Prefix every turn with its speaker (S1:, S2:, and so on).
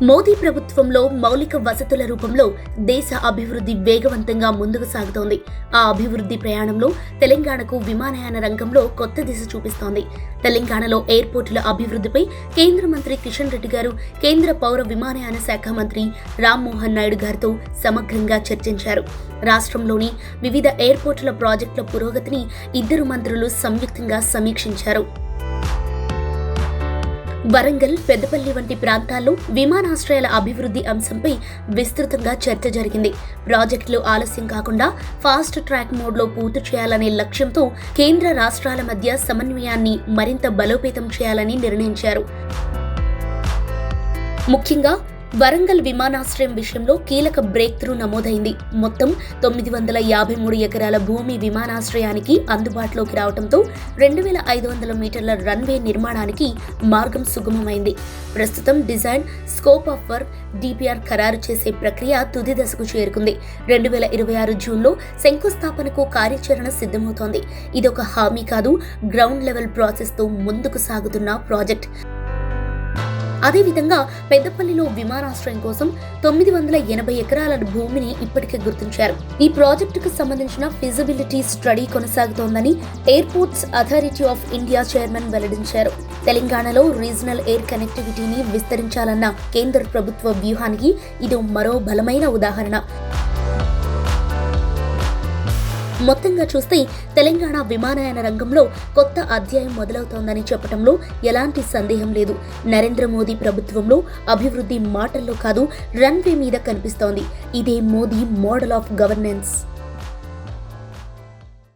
S1: మోదీ ప్రభుత్వంలో మౌలిక వసతుల రూపంలో దేశ అభివృద్ధి వేగవంతంగా ముందుకు సాగుతోంది. ఆ అభివృద్ధి ప్రయాణంలో తెలంగాణకు విమానయాన రంగంలో కొత్త దిశ చూపిస్తోంది. తెలంగాణలో ఎయిర్పోర్టుల అభివృద్ధిపై కేంద్ర మంత్రి కిషన్ రెడ్డి గారు కేంద్ర పౌర విమానయాన శాఖ మంత్రి రామ్మోహన్ నాయుడు గారితో సమగ్రంగా చర్చించారు. రాష్ట్రంలోని వివిధ ఎయిర్పోర్టుల ప్రాజెక్టుల పురోగతిని ఇద్దరు మంత్రులు సంయుక్తంగా సమీక్షించారు. వరంగల్, పెద్దపల్లి వంటి ప్రాంతాల్లో విమానాశ్రయాల అభివృద్ధి అంశంపై విస్తృతంగా చర్చ జరిగింది. ప్రాజెక్టులు ఆలస్యం కాకుండా ఫాస్ట్ ట్రాక్ మోడ్లో పూర్తి చేయాలనే లక్ష్యంతో కేంద్ర రాష్ట్రాల మధ్య సమన్వయాన్ని మరింత బలోపేతం చేయాలని నిర్ణయించారు. ముఖ్యంగా వరంగల్ విమానాశ్రయం విషయంలో కీలక బ్రేక్ త్రూ నమోదైంది. మొత్తం 953 ఎకరాల భూమి విమానాశ్రయానికి అందుబాటులోకి రావడంతో 2500 మీటర్ల రన్వే నిర్మాణానికి మార్గం సుగమమైంది. ప్రస్తుతం design, scope of work, DPR ఖరారు చేసే ప్రక్రియ తుది దశకు చేరుకుంది. 2026 జూన్లో శంకుస్థాపనకు కార్యాచరణ సిద్ధమవుతోంది. ఇదొక హామీ కాదు, గ్రౌండ్ లెవెల్ ప్రాసెస్తో ముందుకు సాగుతున్న ప్రాజెక్ట్. అదేవిధంగా పెద్దపల్లిలో విమానాశ్రయం కోసం 980 ఎకరాల భూమిని ఇప్పటికే గుర్తించారు. ఈ ప్రాజెక్టుకు సంబంధించిన ఫిజిబిలిటీ స్టడీ కొనసాగుతోందని airports authority of India chairman వెల్లడించారు. తెలంగాణలో రీజనల్ ఎయిర్ కనెక్టివిటీని విస్తరించాలన్న కేంద్ర ప్రభుత్వ వ్యూహానికి ఇది మరో బలమైన ఉదాహరణ. మొత్తంగా చూస్తే తెలంగాణ విమానయాన రంగంలో కొత్త అధ్యాయం మొదలవుతోందని చెప్పడంలో ఎలాంటి సందేహం లేదు. నరేంద్ర మోదీ ప్రభుత్వంలో అభివృద్ధి మాటల్లో కాదు, రన్వే మీద కనిపిస్తోంది. ఇదే మోదీ మోడల్ ఆఫ్ గవర్నెన్స్.